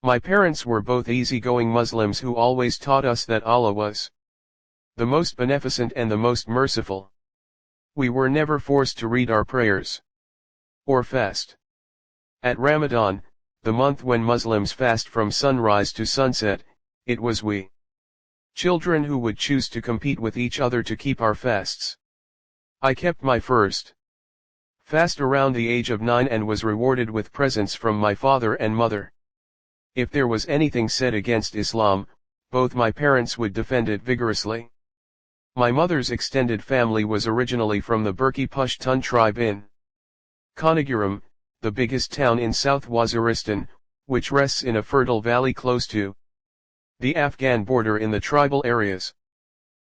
My parents were both easygoing Muslims who always taught us that Allah was the most beneficent and the most merciful. We were never forced to read our prayers or fast. At Ramadan, the month when Muslims fast from sunrise to sunset, it was we children who would choose to compete with each other to keep our fasts. I kept my first fast around the age of 9 and was rewarded with presents from my father and mother. If there was anything said against Islam, both my parents would defend it vigorously. My mother's extended family was originally from the Burki Pushtun tribe in Kanaguram, the biggest town in South Waziristan, which rests in a fertile valley close to the Afghan border in the tribal areas.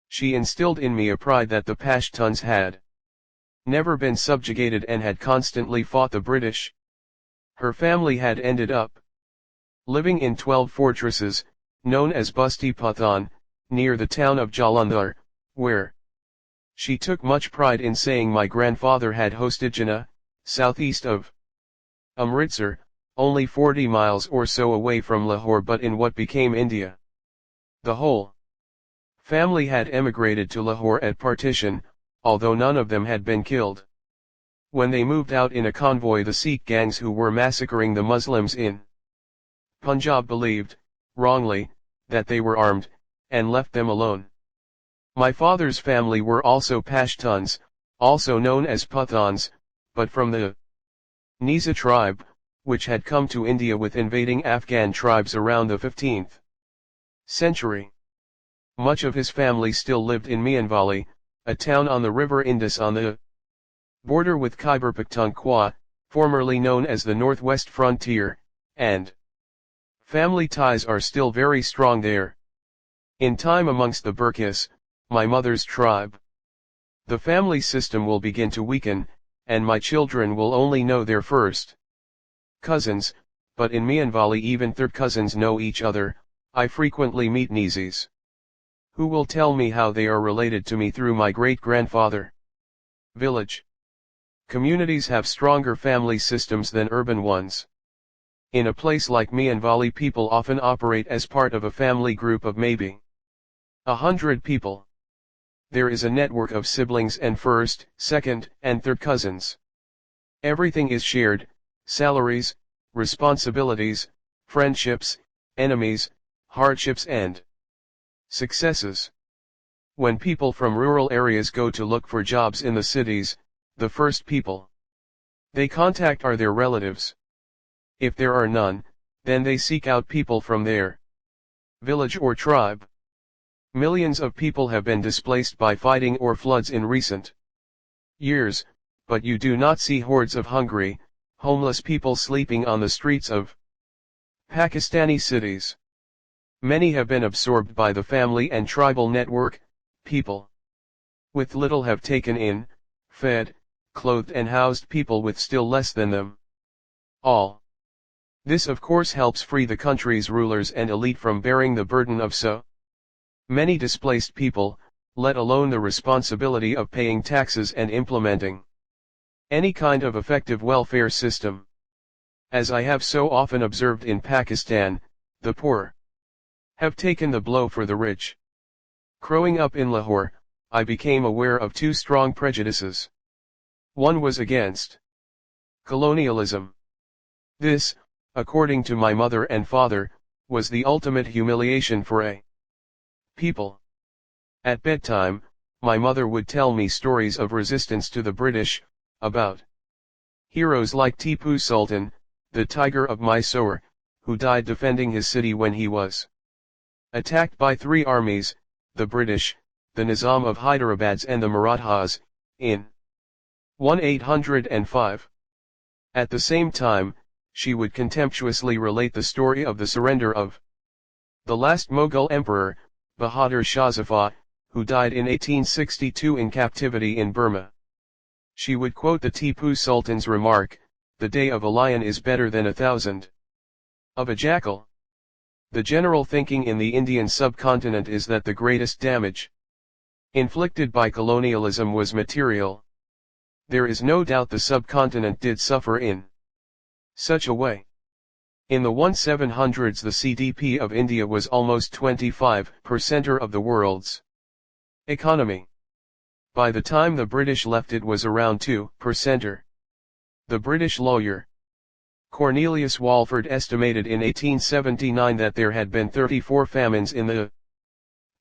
She instilled in me a pride that the Pashtuns had never been subjugated and had constantly fought the British. Her family had ended up living in 12 fortresses, known as Busti Pathan, near the town of Jalandhar, where she took much pride in saying my grandfather had hosted Jinnah, southeast of Amritsar, only 40 miles or so away from Lahore but in what became India. The whole family had emigrated to Lahore at partition, although none of them had been killed. When they moved out in a convoy, the Sikh gangs who were massacring the Muslims in Punjab believed, wrongly, that they were armed, and left them alone. My father's family were also Pashtuns, also known as Pathans, but from the Niza tribe, which had come to India with invading Afghan tribes around the 15th century. Much of his family still lived in Mianwali, a town on the river Indus on the border with Khyber Pakhtunkhwa, formerly known as the Northwest Frontier, and family ties are still very strong there. In time amongst the Burkis, my mother's tribe, the family system will begin to weaken, and my children will only know their first cousins, but in Mianwali even third cousins know each other. I frequently meet Nizis who will tell me how they are related to me through my great-grandfather. Village communities have stronger family systems than urban ones. In a place like Mianwali, people often operate as part of a family group of maybe 100 people. There is a network of siblings and first, second, and third cousins. Everything is shared: salaries, responsibilities, friendships, enemies, hardships and successes. When people from rural areas go to look for jobs in the cities, the first people they contact are their relatives. If there are none, then they seek out people from their village or tribe. Millions of people have been displaced by fighting or floods in recent years, but you do not see hordes of hungry, homeless people sleeping on the streets of Pakistani cities. Many have been absorbed by the family and tribal network. People with little have taken in, fed, clothed and housed people with still less than them. All this of course helps free the country's rulers and elite from bearing the burden of so many displaced people, let alone the responsibility of paying taxes and implementing any kind of effective welfare system. As I have so often observed in Pakistan, the poor have taken the blow for the rich. Growing up in Lahore, I became aware of two strong prejudices. One was against colonialism. This, according to my mother and father, was the ultimate humiliation for a people. At bedtime, my mother would tell me stories of resistance to the British, about heroes like Tipu Sultan, the Tiger of Mysore, who died defending his city when he was attacked by 3 armies, the British, the Nizam of Hyderabad and the Marathas, in 1805. At the same time, she would contemptuously relate the story of the surrender of the last Mughal emperor, Bahadur Shah, who died in 1862 in captivity in Burma. She would quote the Tipu Sultan's remark, "The day of a lion is better than 1,000 of a jackal." The general thinking in the Indian subcontinent is that the greatest damage inflicted by colonialism was material. There is no doubt the subcontinent did suffer in such a way. In the 1700s the GDP of India was almost 25% of the world's economy. By the time the British left it was around 2%. The British lawyer Cornelius Walford estimated in 1879 that there had been 34 famines in the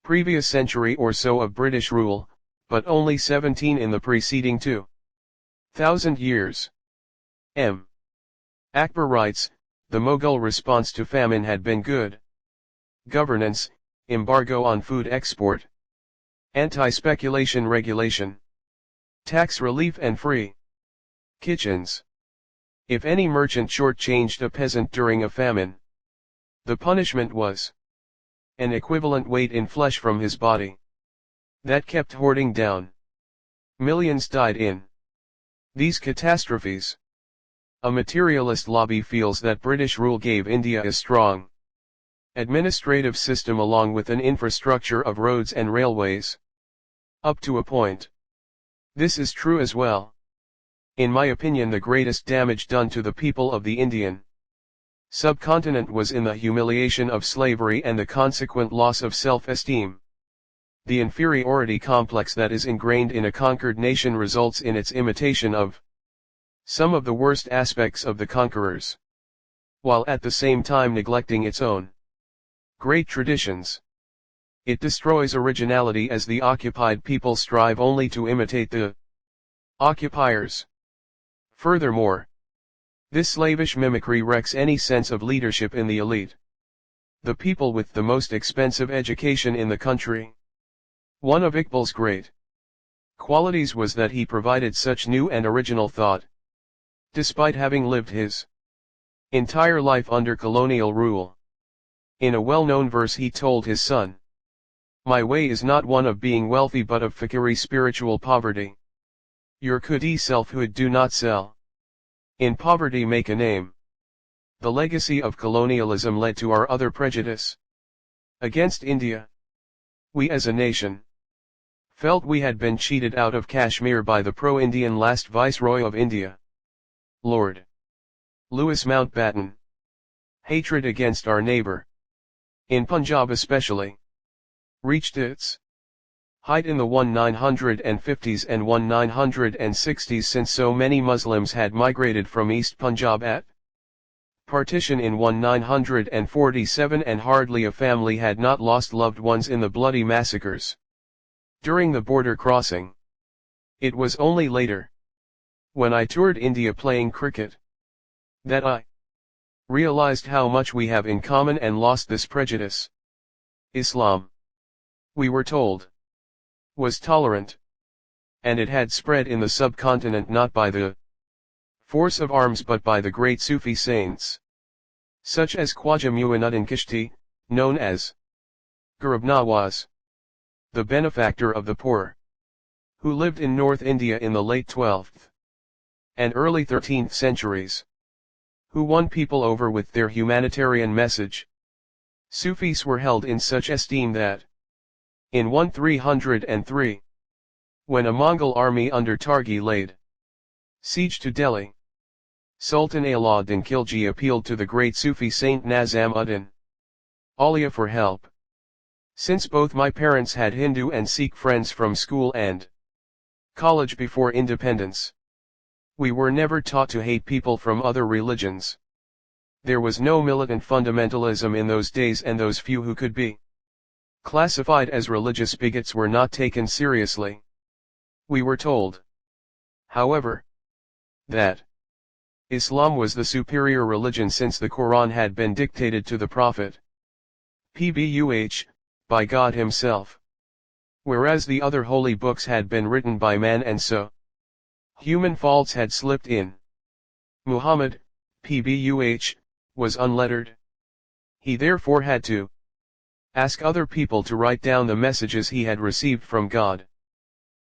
previous century or so of British rule, but only 17 in the preceding 2,000 years. M. Akbar writes, the Mughal response to famine had been good governance, embargo on food export, anti-speculation regulation, tax relief and free kitchens. If any merchant shortchanged a peasant during a famine, the punishment was an equivalent weight in flesh from his body. That kept hoarding down. Millions died in these catastrophes. A materialist lobby feels that British rule gave India a strong administrative system along with an infrastructure of roads and railways. Up to a point. This is true as well. In my opinion, the greatest damage done to the people of the Indian subcontinent was in the humiliation of slavery and the consequent loss of self-esteem. The inferiority complex that is ingrained in a conquered nation results in its imitation of some of the worst aspects of the conquerors, while at the same time neglecting its own great traditions. It destroys originality as the occupied people strive only to imitate the occupiers. Furthermore, this slavish mimicry wrecks any sense of leadership in the elite, the people with the most expensive education in the country. One of Iqbal's great qualities was that he provided such new and original thought, despite having lived his entire life under colonial rule. In a well-known verse he told his son, "My way is not one of being wealthy but of fakiri spiritual poverty. Your khudi selfhood do not sell. In poverty make a name." The legacy of colonialism led to our other prejudice against India. We as a nation felt we had been cheated out of Kashmir by the pro-Indian last Viceroy of India, Lord Louis Mountbatten. Hatred against our neighbor, in Punjab especially, reached its height in the 1950s and 1960s since so many Muslims had migrated from East Punjab at partition in 1947 and hardly a family had not lost loved ones in the bloody massacres during the border crossing. It was only later, when I toured India playing cricket, that I realized how much we have in common and lost this prejudice. Islam, we were told, was tolerant, and it had spread in the subcontinent not by the force of arms but by the great Sufi saints, such as Khwaja Muinuddin Kishti, known as Gharib Nawaz, the benefactor of the poor, who lived in North India in the late 12th and early 13th centuries, who won people over with their humanitarian message. Sufis were held in such esteem that, in 1303, when a Mongol army under Targi laid siege to Delhi, Sultan Alauddin Khilji appealed to the great Sufi saint Nazam-ud-Din Auliya for help. Since both my parents had Hindu and Sikh friends from school and college before independence, we were never taught to hate people from other religions. There was no militant fundamentalism in those days, and those few who could be classified as religious bigots were not taken seriously. We were told, however, that Islam was the superior religion since the Quran had been dictated to the Prophet, Pbuh, by God himself, whereas the other holy books had been written by man and so human faults had slipped in. Muhammad, Pbuh, was unlettered. He therefore had to ask other people to write down the messages he had received from God.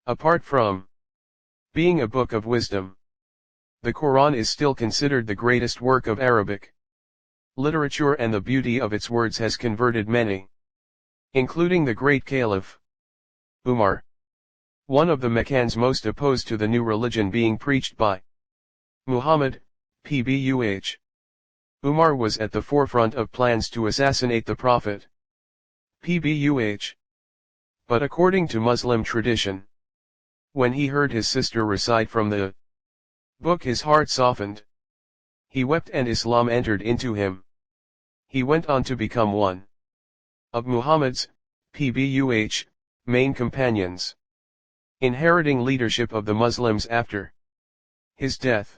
Apart from being a book of wisdom, the Quran is still considered the greatest work of Arabic literature, and the beauty of its words has converted many, including the great Caliph Umar, one of the Meccans most opposed to the new religion being preached by Muhammad, Pbuh. Umar was at the forefront of plans to assassinate the Prophet. Pbuh. But according to Muslim tradition, when he heard his sister recite from the book, his heart softened. He wept and Islam entered into him. He went on to become one of Muhammad's Pbuh main companions, inheriting leadership of the Muslims after his death.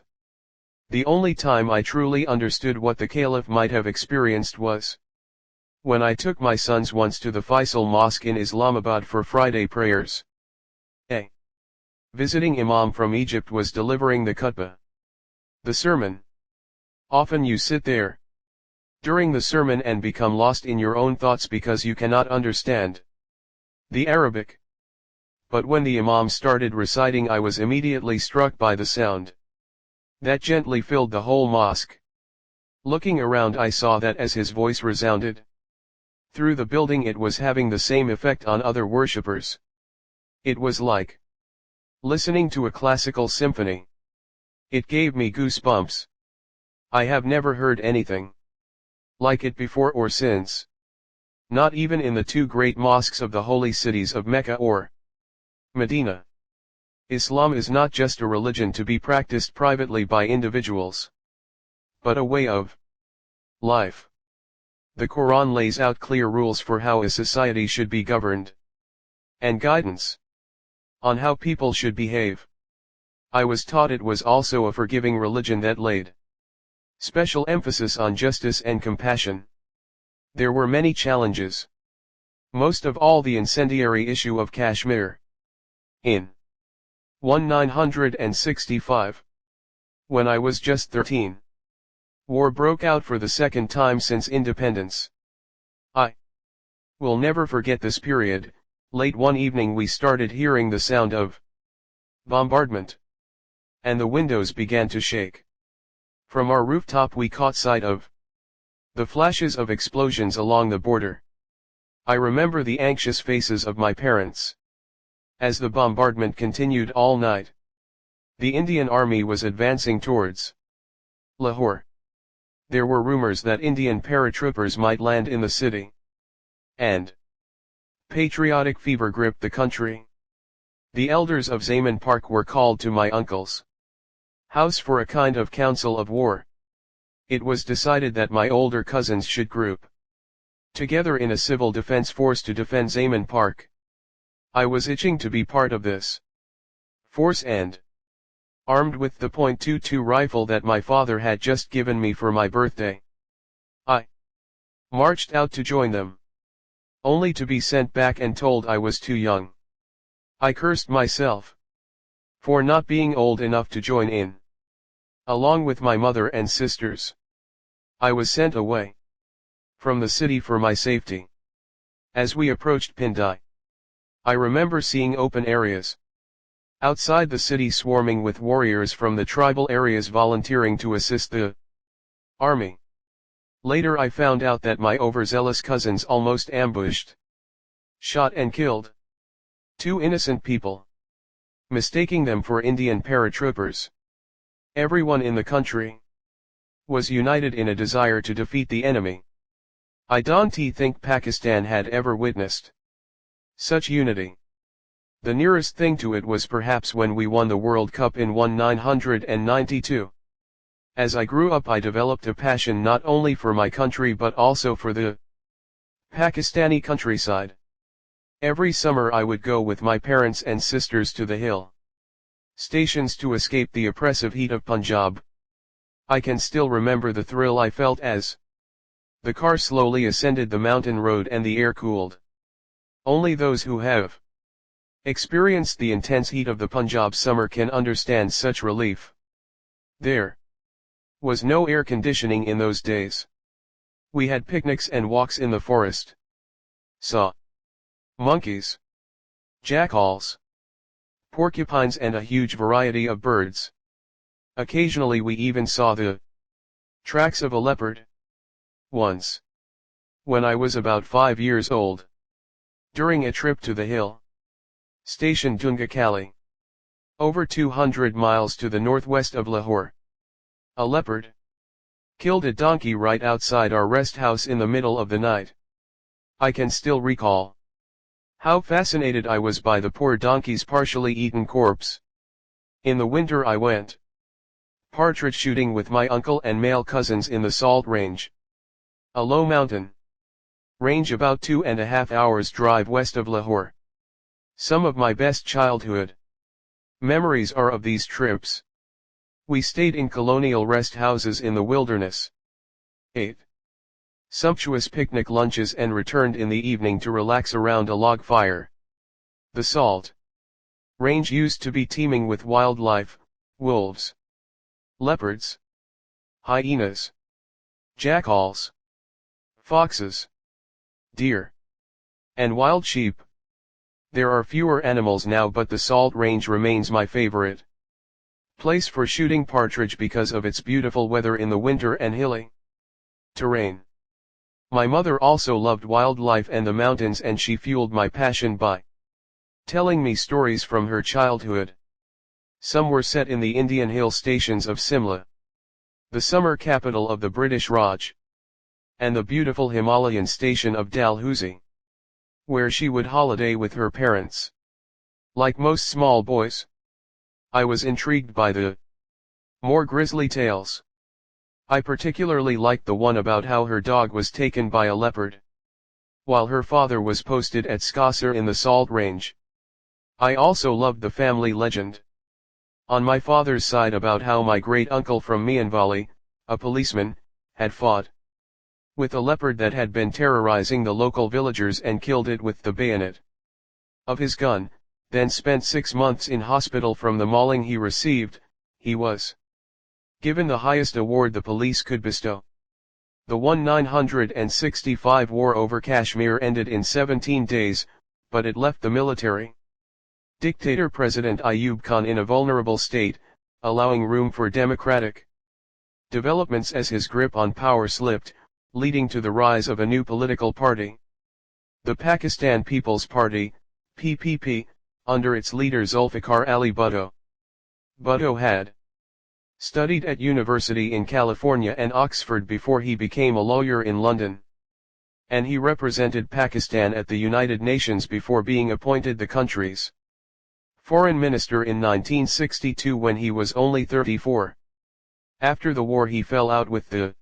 The only time I truly understood what the Caliph might have experienced was when I took my sons once to the Faisal Mosque in Islamabad for Friday prayers. A visiting imam from Egypt was delivering the khutbah, the sermon. Often you sit there during the sermon and become lost in your own thoughts because you cannot understand the Arabic. But when the imam started reciting, I was immediately struck by the sound that gently filled the whole mosque. Looking around, I saw that as his voice resounded through the building, it was having the same effect on other worshippers. It was like listening to a classical symphony. It gave me goosebumps. I have never heard anything like it before or since. Not even in the two great mosques of the holy cities of Mecca or Medina. Islam is not just a religion to be practiced privately by individuals, but a way of life. The Quran lays out clear rules for how a society should be governed, and guidance on how people should behave. I was taught it was also a forgiving religion that laid special emphasis on justice and compassion. There were many challenges, most of all the incendiary issue of Kashmir. In 1965, when I was just 13, war broke out for the second time since independence. I will never forget this period. Late one evening we started hearing the sound of bombardment, and the windows began to shake. From our rooftop we caught sight of the flashes of explosions along the border. I remember the anxious faces of my parents as the bombardment continued all night. The Indian Army was advancing towards Lahore. There were rumors that Indian paratroopers might land in the city, and patriotic fever gripped the country. The elders of Zaman Park were called to my uncle's house for a kind of council of war. It was decided that my older cousins should group together in a civil defense force to defend Zaman Park. I was itching to be part of this force and, armed with the .22 rifle that my father had just given me for my birthday, I marched out to join them, only to be sent back and told I was too young. I cursed myself for not being old enough to join in. Along with my mother and sisters, I was sent away from the city for my safety. As we approached Pindai, I remember seeing open areas outside the city swarming with warriors from the tribal areas volunteering to assist the army. Later I found out that my overzealous cousins almost ambushed, shot and killed two innocent people, mistaking them for Indian paratroopers. Everyone in the country was united in a desire to defeat the enemy. I don't think Pakistan had ever witnessed such unity. The nearest thing to it was perhaps when we won the World Cup in 1992. As I grew up I developed a passion not only for my country but also for the Pakistani countryside. Every summer I would go with my parents and sisters to the hill stations to escape the oppressive heat of Punjab. I can still remember the thrill I felt as the car slowly ascended the mountain road and the air cooled. Only those who have experienced the intense heat of the Punjab summer can understand such relief. There was no air conditioning in those days. We had picnics and walks in the forest, saw monkeys, jackals, porcupines and a huge variety of birds. Occasionally we even saw the tracks of a leopard. Once, when I was about 5 years old, during a trip to the hill station Dungakali, over 200 miles to the northwest of Lahore, a leopard killed a donkey right outside our rest house in the middle of the night. I can still recall how fascinated I was by the poor donkey's partially eaten corpse. In the winter I went partridge shooting with my uncle and male cousins in the Salt Range, a low mountain range about 2.5 hours drive west of Lahore. Some of my best childhood memories are of these trips. We stayed in colonial rest houses in the wilderness, ate sumptuous picnic lunches and returned in the evening to relax around a log fire. The Salt Range used to be teeming with wildlife: wolves, leopards, hyenas, jackals, foxes, deer, and wild sheep. There are fewer animals now, but the Salt Range remains my favorite place for shooting partridge because of its beautiful weather in the winter and hilly terrain. My mother also loved wildlife and the mountains, and she fueled my passion by telling me stories from her childhood. Some were set in the Indian hill stations of Simla, the summer capital of the British Raj, and the beautiful Himalayan station of Dalhousie, where she would holiday with her parents. Like most small boys, I was intrigued by the more grisly tales. I particularly liked the one about how her dog was taken by a leopard while her father was posted at Skasser in the Salt Range. I also loved the family legend on my father's side about how my great-uncle from Mianvali, a policeman, had fought with a leopard that had been terrorizing the local villagers and killed it with the bayonet of his gun, then spent 6 months in hospital from the mauling he received. He was given the highest award the police could bestow. The 1965 war over Kashmir ended in 17 days, but it left the military dictator President Ayub Khan in a vulnerable state, allowing room for democratic developments as his grip on power slipped, leading to the rise of a new political party, the Pakistan People's Party, PPP, under its leader Zulfikar Ali Bhutto. Bhutto had studied at university in California and Oxford before he became a lawyer in London, and he represented Pakistan at the United Nations before being appointed the country's foreign minister in 1962 when he was only 34. After the war he fell out with the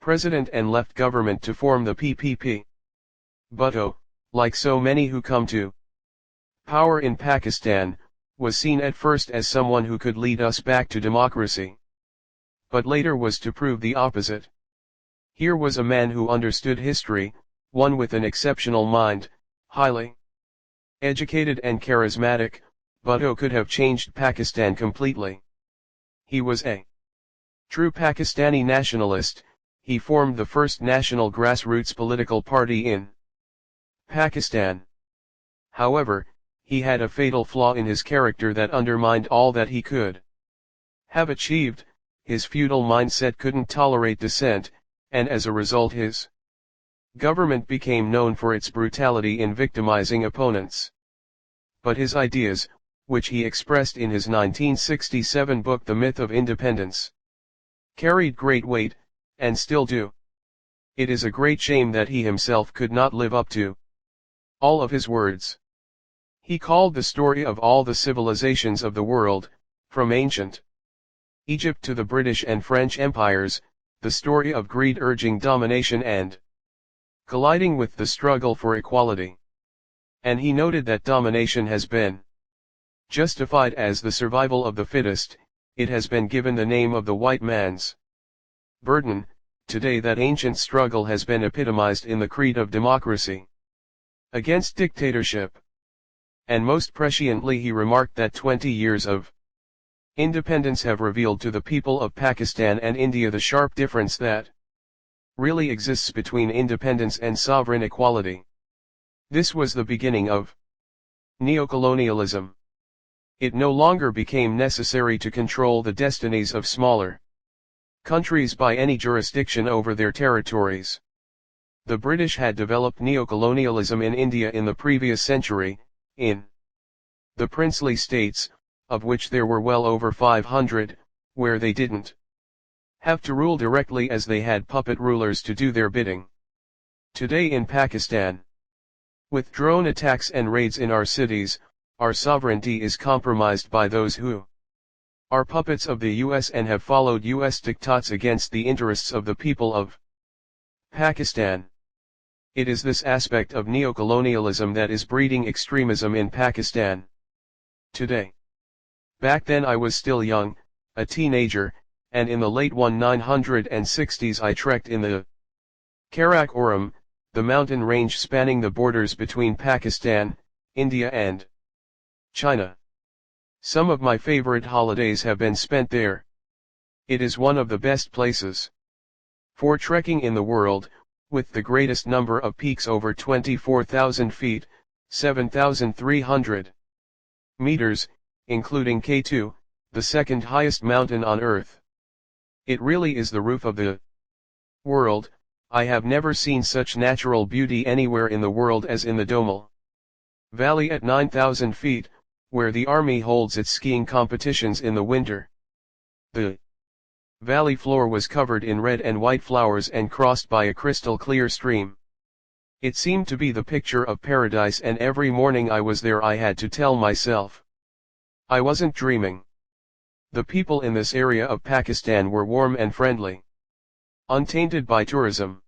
president and left government to form the PPP. Bhutto, like so many who come to power in Pakistan, was seen at first as someone who could lead us back to democracy, but later was to prove the opposite. Here was a man who understood history, one with an exceptional mind, highly educated and charismatic. Bhutto could have changed Pakistan completely. He was a true Pakistani nationalist. He formed the first national grassroots political party in Pakistan. However, he had a fatal flaw in his character that undermined all that he could have achieved. His feudal mindset couldn't tolerate dissent, and as a result his government became known for its brutality in victimizing opponents. But his ideas, which he expressed in his 1967 book The Myth of Independence, carried great weight, and still do. It is a great shame that he himself could not live up to all of his words. He called the story of all the civilizations of the world, from ancient Egypt to the British and French empires, the story of greed urging domination and colliding with the struggle for equality. And he noted that domination has been justified as the survival of the fittest. It has been given the name of the white man's burden. Today that ancient struggle has been epitomized in the creed of democracy against dictatorship. And most presciently he remarked that 20 years of independence have revealed to the people of Pakistan and India the sharp difference that really exists between independence and sovereign equality. This was the beginning of neocolonialism. It no longer became necessary to control the destinies of smaller countries by any jurisdiction over their territories. The British had developed neocolonialism in India in the previous century, in the princely states, of which there were well over 500, where they didn't have to rule directly as they had puppet rulers to do their bidding. Today in Pakistan, with drone attacks and raids in our cities, our sovereignty is compromised by those who are puppets of the US and have followed US diktats against the interests of the people of Pakistan. It is this aspect of neocolonialism that is breeding extremism in Pakistan today. Back then I was still young, a teenager, and in the late 1960s I trekked in the Karakoram, the mountain range spanning the borders between Pakistan, India and China. Some of my favorite holidays have been spent there. It is one of the best places for trekking in the world, with the greatest number of peaks over 24,000 feet, 7,300 meters, including K2, the second highest mountain on Earth. It really is the roof of the world. I have never seen such natural beauty anywhere in the world as in the Domal Valley at 9,000 feet, where the army holds its skiing competitions in the winter. The valley floor was covered in red and white flowers and crossed by a crystal clear stream. It seemed to be the picture of paradise, and every morning I was there I had to tell myself I wasn't dreaming. The people in this area of Pakistan were warm and friendly, untainted by tourism.